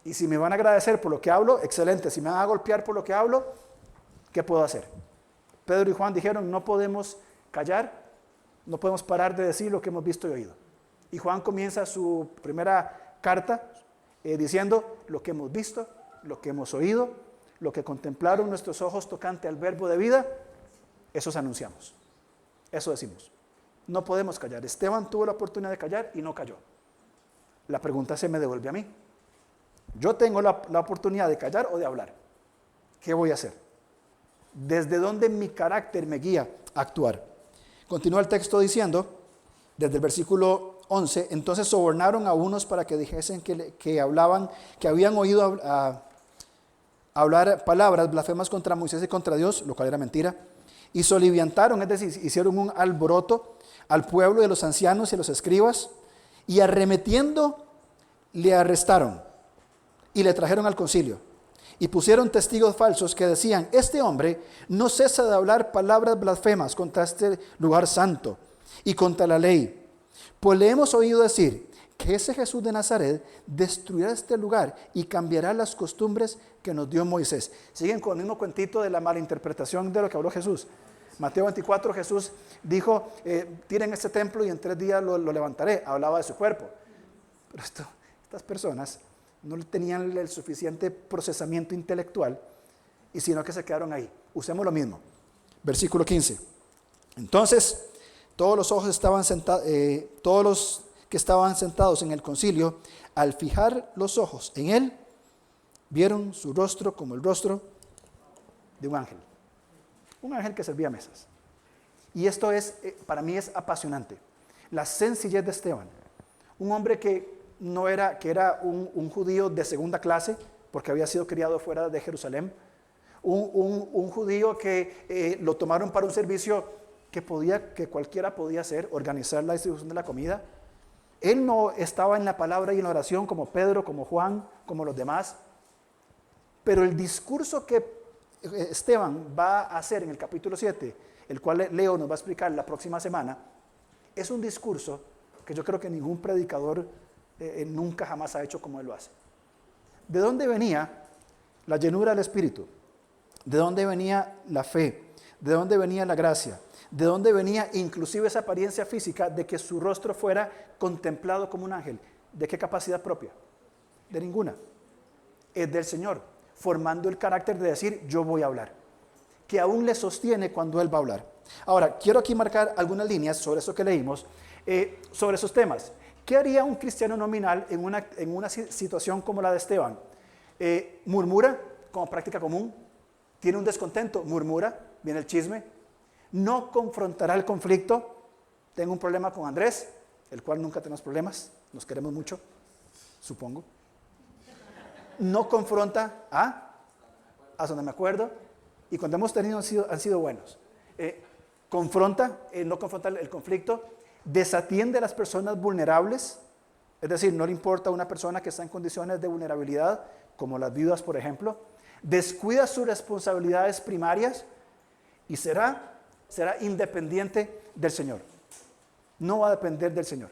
Y si me van a agradecer por lo que hablo, excelente. Si me van a golpear por lo que hablo, ¿qué puedo hacer? Pedro y Juan dijeron, no podemos callar, no podemos parar de decir lo que hemos visto y oído. Y Juan comienza su primera carta diciendo lo que hemos visto, lo que hemos oído, lo que contemplaron nuestros ojos tocante al verbo de vida, eso anunciamos, eso decimos. No podemos callar. Esteban tuvo la oportunidad de callar y no cayó. La pregunta se me devuelve a mí. Yo tengo la oportunidad de callar o de hablar. ¿Qué voy a hacer? ¿Desde dónde mi carácter me guía a actuar? Continúa el texto diciendo, desde el versículo 11, entonces sobornaron a unos para que dijesen que habían oído hablar palabras blasfemas contra Moisés y contra Dios, lo cual era mentira, y soliviantaron, es decir, hicieron un alboroto al pueblo de los ancianos y los escribas, y arremetiendo le arrestaron y le trajeron al concilio. Y pusieron testigos falsos que decían, este hombre no cesa de hablar palabras blasfemas contra este lugar santo y contra la ley. Pues le hemos oído decir que ese Jesús de Nazaret destruirá este lugar y cambiará las costumbres que nos dio Moisés. Siguen con el mismo cuentito de la malinterpretación de lo que habló Jesús. Mateo 24, Jesús dijo, tiren este templo y en 3 días lo levantaré. Hablaba de su cuerpo. Pero estas personas no tenían el suficiente procesamiento intelectual, y sino que se quedaron ahí. Usemos lo mismo. Versículo 15. Entonces, todos los que estaban sentados en el concilio, al fijar los ojos en él, vieron su rostro como el rostro de un ángel. Un ángel que servía mesas. Y esto para mí es apasionante. La sencillez de Esteban. Un hombre que era un judío de segunda clase, porque había sido criado fuera de Jerusalén. Un judío que lo tomaron para un servicio que cualquiera podía hacer, organizar la distribución de la comida. Él no estaba en la palabra y en la oración como Pedro, como Juan, como los demás. Pero el discurso que Esteban va a hacer en el capítulo 7, el cual Leo nos va a explicar la próxima semana, es un discurso que yo creo que ningún predicador nunca jamás ha hecho como él lo hace. ¿De dónde venía la llenura del Espíritu? ¿De dónde venía la fe? ¿De dónde venía la gracia? ¿De dónde venía inclusive esa apariencia física de que su rostro fuera contemplado como un ángel? ¿De qué capacidad propia? De ninguna. Es del Señor, formando el carácter de decir, yo voy a hablar, que aún le sostiene cuando Él va a hablar. Ahora, quiero aquí marcar algunas líneas sobre eso que leímos, sobre esos temas. ¿Qué haría un cristiano nominal en una situación como la de Esteban? Murmura como práctica común, tiene un descontento, murmura, viene el chisme, no confrontará el conflicto. Tengo un problema con Andrés, el cual nunca tenemos problemas, nos queremos mucho, supongo. No confronta a donde me acuerdo, y cuando hemos tenido han sido buenos. No confronta el conflicto, desatiende a las personas vulnerables, es decir, no le importa a una persona que está en condiciones de vulnerabilidad, como las viudas, por ejemplo, descuida sus responsabilidades primarias y será independiente del Señor. No va a depender del Señor.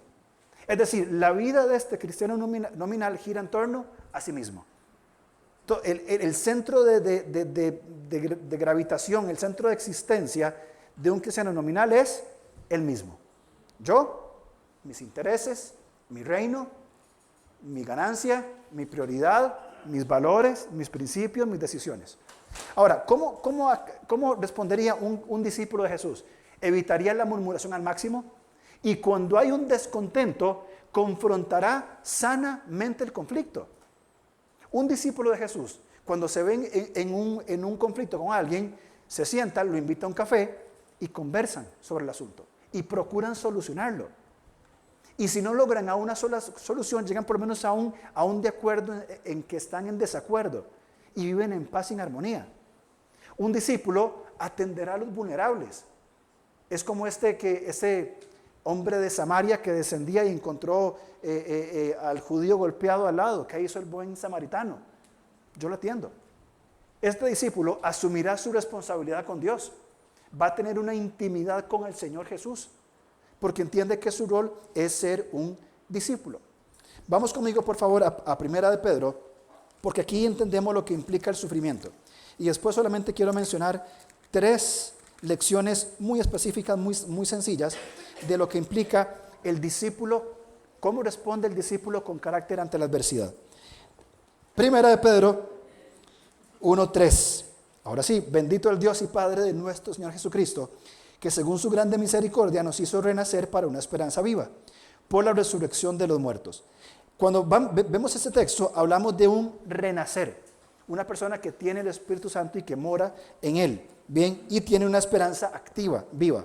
Es decir, la vida de este cristiano nominal gira en torno a sí mismo. El centro de gravitación, el centro de existencia de un cristiano nominal es él mismo. Yo, mis intereses, mi reino, mi ganancia, mi prioridad, mis valores, mis principios, mis decisiones. Ahora, ¿cómo respondería un discípulo de Jesús? Evitaría la murmuración al máximo y cuando hay un descontento, confrontará sanamente el conflicto. Un discípulo de Jesús, cuando se ve en un conflicto con alguien, se sienta, lo invita a un café y conversan sobre el asunto y procuran solucionarlo. Y si no logran a una sola solución, llegan por lo menos a un de acuerdo en que están en desacuerdo y viven en paz y en armonía. Un discípulo atenderá a los vulnerables. Es como ese hombre de Samaria que descendía y encontró al judío golpeado al lado. ¿Qué hizo el buen samaritano? Yo lo atiendo. Este discípulo asumirá su responsabilidad con Dios. Va a tener una intimidad con el Señor Jesús, porque entiende que su rol es ser un discípulo. Vamos conmigo, por favor, a Primera de Pedro, porque aquí entendemos lo que implica el sufrimiento. Y después solamente quiero mencionar 3 lecciones muy específicas, muy sencillas, de lo que implica el discípulo, cómo responde el discípulo con carácter ante la adversidad. Primera de Pedro 1:3. Ahora sí, bendito el Dios y Padre de nuestro Señor Jesucristo, que según su grande misericordia nos hizo renacer para una esperanza viva, por la resurrección de los muertos. Cuando vemos este texto, hablamos de un renacer, una persona que tiene el Espíritu Santo y que mora en él, bien, y tiene una esperanza activa, viva.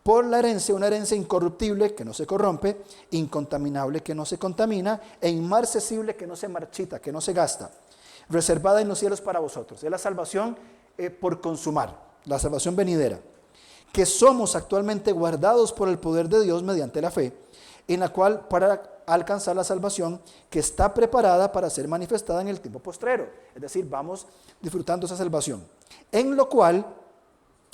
Por la herencia, una herencia incorruptible que no se corrompe, incontaminable que no se contamina, e inmarcesible que no se marchita, que no se gasta, reservada en los cielos para vosotros. Es la salvación por consumar, la salvación venidera, que somos actualmente guardados por el poder de Dios mediante la fe, en la cual para alcanzar la salvación que está preparada para ser manifestada en el tiempo postrero. Es decir, vamos disfrutando esa salvación. En lo cual,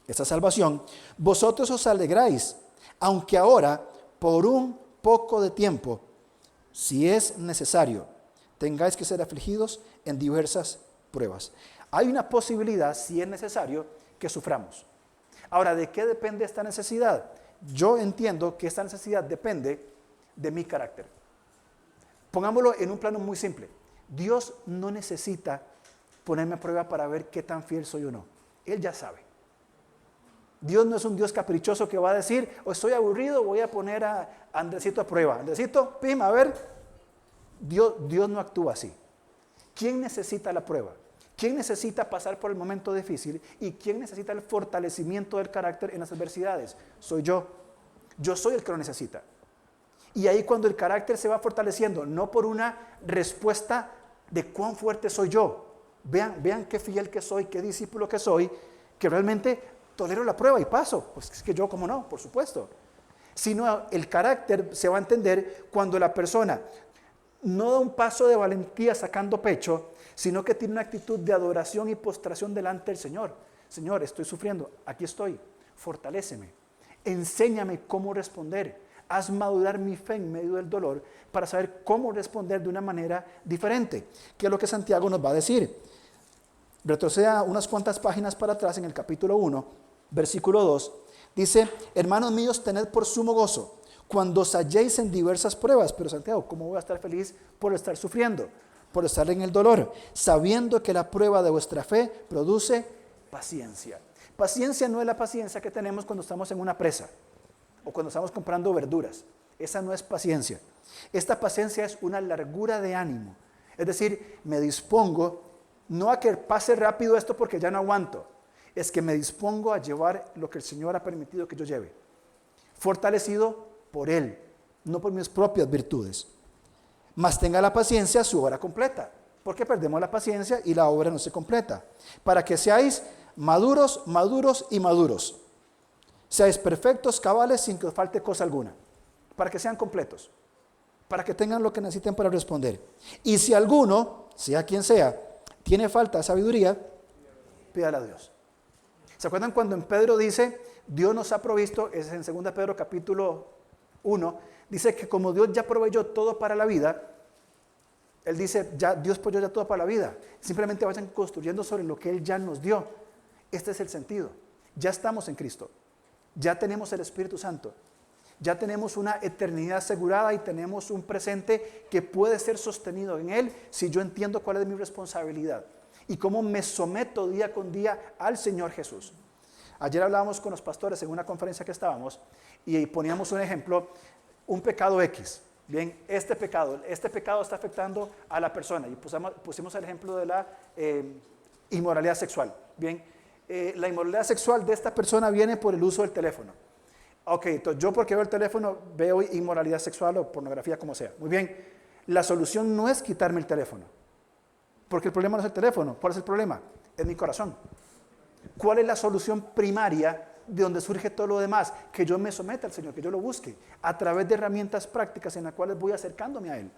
esa salvación, vosotros os alegráis, aunque ahora, por un poco de tiempo, si es necesario, tengáis que ser afligidos en diversas pruebas. Hay una posibilidad, si es necesario, que suframos. Ahora, ¿de qué depende esta necesidad? Yo entiendo que esta necesidad depende de mi carácter. Pongámoslo en un plano muy simple. Dios no necesita ponerme a prueba para ver qué tan fiel soy o no. Él ya sabe. Dios no es un Dios caprichoso que va a decir, estoy aburrido, voy a poner a Andresito a prueba. Andresito, pim, a ver. Dios no actúa así. ¿Quién necesita la prueba? ¿Quién necesita pasar por el momento difícil? ¿Y quién necesita el fortalecimiento del carácter en las adversidades? Soy yo. Yo soy el que lo necesita. Y ahí cuando el carácter se va fortaleciendo, no por una respuesta de cuán fuerte soy yo. Vean qué fiel que soy, qué discípulo que soy, que realmente tolero la prueba y paso. Pues es que yo, ¿cómo no? Por supuesto. Sino el carácter se va a entender cuando la persona no da un paso de valentía sacando pecho, sino que tiene una actitud de adoración y postración delante del Señor. Señor, estoy sufriendo, aquí estoy, fortaléceme, enséñame cómo responder, haz madurar mi fe en medio del dolor para saber cómo responder de una manera diferente, que es lo que Santiago nos va a decir. Retroceda unas cuantas páginas para atrás en el capítulo 1, versículo 2, dice, hermanos míos, tened por sumo gozo cuando os halléis en diversas pruebas. Pero Santiago, ¿cómo voy a estar feliz por estar sufriendo? Por estar en el dolor, sabiendo que la prueba de vuestra fe produce paciencia. Paciencia no es la paciencia que tenemos cuando estamos en una presa o cuando estamos comprando verduras. Esa no es paciencia. Esta paciencia es una largura de ánimo. Es decir, me dispongo no a que pase rápido esto porque ya no aguanto. Es que me dispongo a llevar lo que el Señor ha permitido que yo lleve. Fortalecido por Él, no por mis propias virtudes. Mas tenga la paciencia su obra completa, porque perdemos la paciencia y la obra no se completa. Para que seáis maduros, maduros y maduros. Seáis perfectos, cabales, sin que os falte cosa alguna. Para que sean completos. Para que tengan lo que necesiten para responder. Y si alguno, sea quien sea, tiene falta de sabiduría, pídala a Dios. ¿Se acuerdan cuando en Pedro dice, Dios nos ha provisto, es en 2 Pedro capítulo 1, dice que como Dios ya proveyó todo para la vida, Él dice, ya Dios proveyó ya todo para la vida, simplemente vayan construyendo sobre lo que Él ya nos dio. Este es el sentido. Ya estamos en Cristo, ya tenemos el Espíritu Santo, ya tenemos una eternidad asegurada y tenemos un presente que puede ser sostenido en Él si yo entiendo cuál es mi responsabilidad y cómo me someto día con día al Señor Jesús. Ayer hablábamos con los pastores en una conferencia que estábamos y poníamos un ejemplo, un pecado X. Bien, este pecado está afectando a la persona y pusimos el ejemplo de la inmoralidad sexual. Bien, la inmoralidad sexual de esta persona viene por el uso del teléfono. Ok, entonces yo porque veo el teléfono veo inmoralidad sexual o pornografía, como sea. Muy bien, la solución no es quitarme el teléfono, porque el problema no es el teléfono. ¿Cuál es el problema? Es mi corazón. ¿Cuál es la solución primaria de donde surge todo lo demás? Que yo me someta al Señor, que yo lo busque a través de herramientas prácticas en las cuales voy acercándome a Él.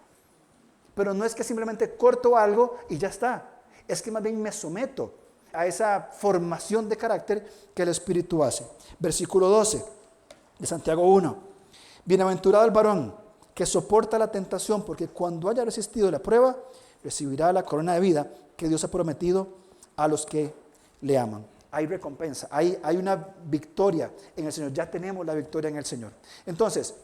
Pero no es que simplemente corto algo y ya está. Es que más bien me someto a esa formación de carácter que el Espíritu hace. Versículo 12 de Santiago 1. Bienaventurado el varón que soporta la tentación, porque cuando haya resistido la prueba, recibirá la corona de vida que Dios ha prometido a los que le aman. Hay recompensa, hay una victoria en el Señor. Ya tenemos la victoria en el Señor. Entonces,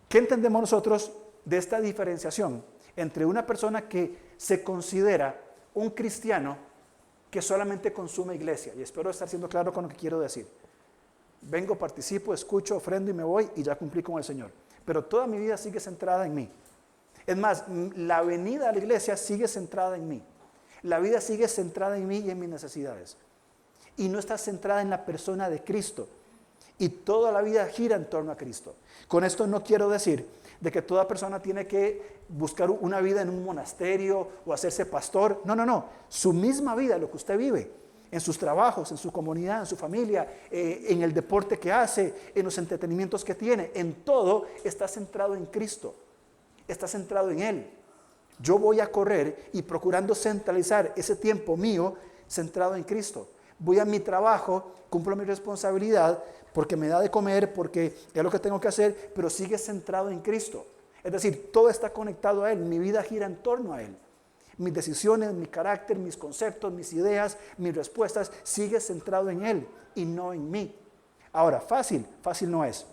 ¿qué entendemos nosotros de esta diferenciación entre una persona que se considera un cristiano que solamente consume iglesia? Y espero estar siendo claro con lo que quiero decir. Vengo, participo, escucho, ofrendo y me voy y ya cumplí con el Señor. Pero toda mi vida sigue centrada en mí. Es más, la venida a la iglesia sigue centrada en mí. La vida sigue centrada en mí y en mis necesidades. Y no está centrada en la persona de Cristo. Y toda la vida gira en torno a Cristo. Con esto no quiero decir de que toda persona tiene que buscar una vida en un monasterio o hacerse pastor. No, no, no. Su misma vida, lo que usted vive, en sus trabajos, en su comunidad, en su familia, en el deporte que hace, en los entretenimientos que tiene, en todo está centrado en Cristo. Está centrado en Él. Yo voy a correr y procurando centralizar ese tiempo mío centrado en Cristo. Voy a mi trabajo, cumplo mi responsabilidad porque me da de comer, porque es lo que tengo que hacer, pero sigue centrado en Cristo. Es decir, todo está conectado a Él, mi vida gira en torno a Él. Mis decisiones, mi carácter, mis conceptos, mis ideas, mis respuestas, sigue centrado en Él y no en mí. Ahora, fácil no es.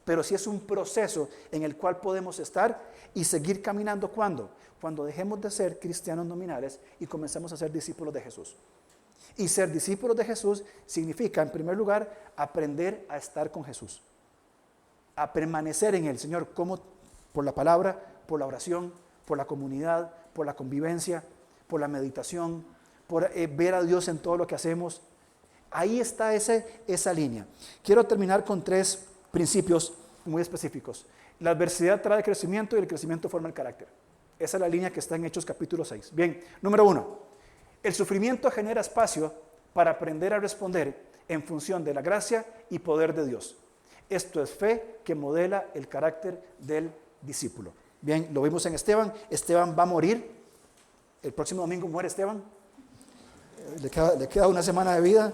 Pero sí es un proceso en el cual podemos estar y seguir caminando. ¿Cuándo? Cuando dejemos de ser cristianos nominales y comencemos a ser discípulos de Jesús. Y ser discípulos de Jesús significa, en primer lugar, aprender a estar con Jesús. A permanecer en Él, Señor, como por la palabra, por la oración, por la comunidad, por la convivencia, por la meditación, por ver a Dios en todo lo que hacemos. Ahí está esa línea. Quiero terminar con 3 principios muy específicos. La adversidad trae crecimiento y el crecimiento forma el carácter. Esa es la línea que está en Hechos capítulo 6. Bien, número 1. El sufrimiento genera espacio para aprender a responder en función de la gracia y poder de Dios. Esto es fe que modela el carácter del discípulo. Bien, lo vimos en Esteban. Esteban va a morir. El próximo domingo muere Esteban. Le queda una semana de vida.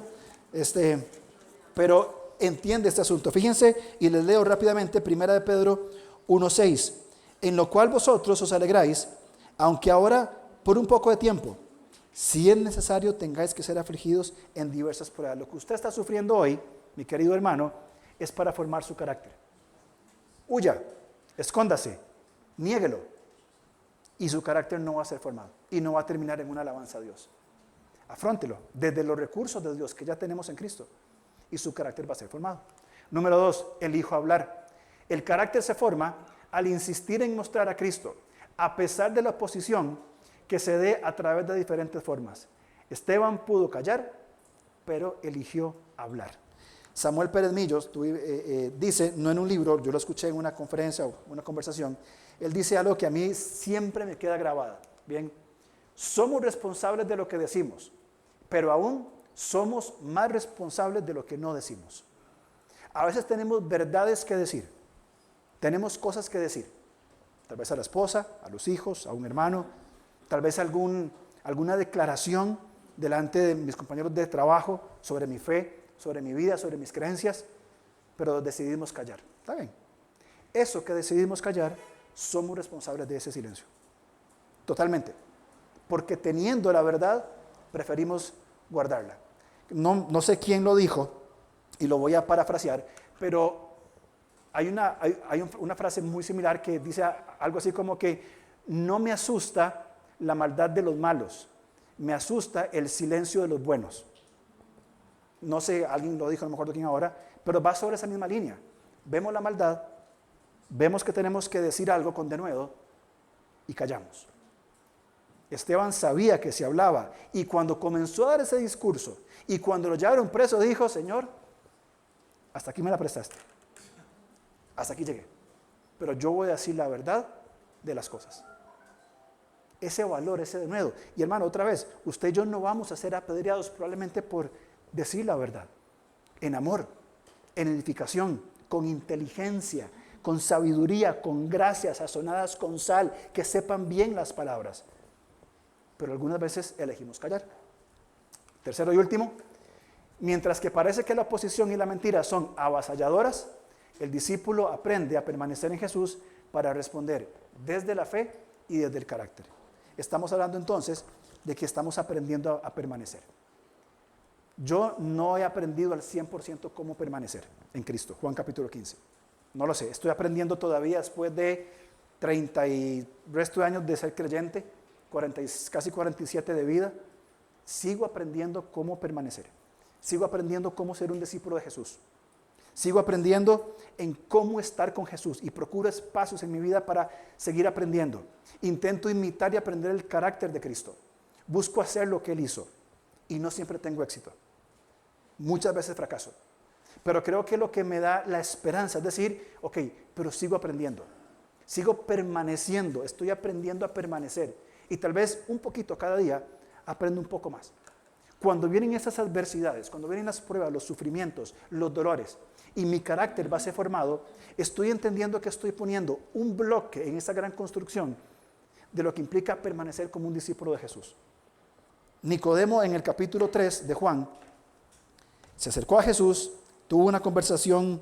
Pero entiende este asunto. Fíjense, y les leo rápidamente 1 de Pedro 1:6. En lo cual vosotros os alegráis, aunque ahora por un poco de tiempo, si es necesario, tengáis que ser afligidos en diversas pruebas. Lo que usted está sufriendo hoy, mi querido hermano, es para formar su carácter. Huya, escóndase, niéguelo, y su carácter no va a ser formado y no va a terminar en una alabanza a Dios. Afróntelo desde los recursos de Dios que ya tenemos en Cristo y su carácter va a ser formado. Número 2, elijo hablar. El carácter se forma al insistir en mostrar a Cristo, a pesar de la oposición que se dé a través de diferentes formas. Esteban pudo callar, pero eligió hablar. Samuel Pérez Millos dice, no en un libro, yo lo escuché en una conferencia o una conversación, él dice algo que a mí siempre me queda grabada. Bien, somos responsables de lo que decimos, pero aún somos más responsables de lo que no decimos. A veces tenemos verdades que decir, tenemos cosas que decir, tal vez a la esposa, a los hijos, a un hermano, tal vez alguna declaración delante de mis compañeros de trabajo sobre mi fe, sobre mi vida, sobre mis creencias, pero decidimos callar. ¿Está bien? Eso que decidimos callar, somos responsables de ese silencio. Totalmente. Porque teniendo la verdad, preferimos guardarla. No sé quién lo dijo, y lo voy a parafrasear, pero hay una frase muy similar que dice algo así como que no me asusta la maldad de los malos, me asusta el silencio de los buenos. No sé, alguien lo dijo, no me acuerdo quién ahora, pero va sobre esa misma línea. Vemos la maldad, vemos que tenemos que decir algo con denuedo y callamos. Esteban sabía que se hablaba y cuando comenzó a dar ese discurso y cuando lo llevaron preso dijo, Señor, hasta aquí me la prestaste, hasta aquí llegué, pero yo voy a decir la verdad de las cosas. Ese valor, ese denuedo. Y hermano, otra vez, usted y yo no vamos a ser apedreados probablemente por decir la verdad, en amor, en edificación, con inteligencia, con sabiduría, con gracia, sazonadas con sal, que sepan bien las palabras. Pero algunas veces elegimos callar. Tercero y último, mientras que parece que la oposición y la mentira son avasalladoras, el discípulo aprende a permanecer en Jesús para responder desde la fe y desde el carácter. Estamos hablando entonces de que estamos aprendiendo a permanecer. Yo no he aprendido al 100% cómo permanecer en Cristo, Juan capítulo 15. No lo sé, estoy aprendiendo todavía después de 30 y resto de años de ser creyente, casi 47 de vida. Sigo aprendiendo cómo permanecer. Sigo aprendiendo cómo ser un discípulo de Jesús. Sigo aprendiendo en cómo estar con Jesús y procuro espacios en mi vida para seguir aprendiendo. Intento imitar y aprender el carácter de Cristo. Busco hacer lo que Él hizo y no siempre tengo éxito. Muchas veces fracaso. Pero creo que lo que me da la esperanza es decir, ok, pero sigo aprendiendo. Sigo permaneciendo, estoy aprendiendo a permanecer. Y tal vez un poquito cada día aprendo un poco más. Cuando vienen esas adversidades, cuando vienen las pruebas, los sufrimientos, los dolores, y mi carácter va a ser formado, estoy entendiendo que estoy poniendo un bloque en esa gran construcción de lo que implica permanecer como un discípulo de Jesús. Nicodemo en el capítulo 3 de Juan se acercó a Jesús, tuvo una conversación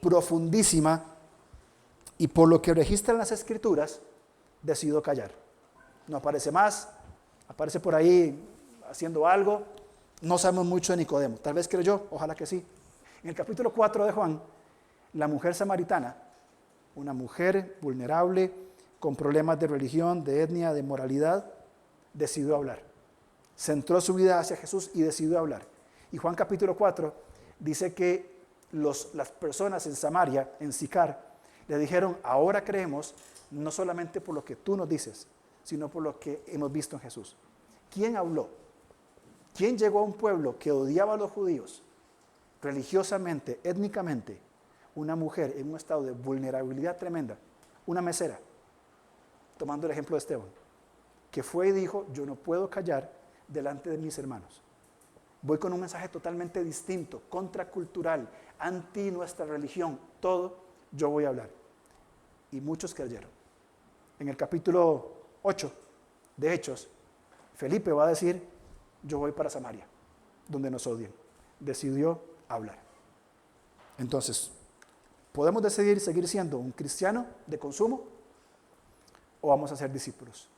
profundísima y por lo que registran las Escrituras, decido callar. No aparece más, aparece por ahí haciendo algo. No sabemos mucho de Nicodemo. Tal vez creyó, ojalá que sí. En el capítulo 4 de Juan, la mujer samaritana, una mujer vulnerable, con problemas de religión, de etnia, de moralidad, decidió hablar. Centró su vida hacia Jesús y decidió hablar. Y Juan capítulo 4 dice que las personas en Samaria, en Sicar, le dijeron, ahora creemos, no solamente por lo que tú nos dices, sino por lo que hemos visto en Jesús. ¿Quién habló? ¿Quién llegó a un pueblo que odiaba a los judíos, religiosamente, étnicamente? Una mujer en un estado de vulnerabilidad tremenda, una mesera, tomando el ejemplo de Esteban, que fue y dijo, yo no puedo callar delante de mis hermanos. Voy con un mensaje totalmente distinto, contracultural, anti nuestra religión, todo yo voy a hablar. Y muchos creyeron. En el capítulo 8 de Hechos, Felipe va a decir, yo voy para Samaria, donde nos odian. Decidió hablar. Entonces, ¿podemos decidir seguir siendo un cristiano de consumo o vamos a ser discípulos?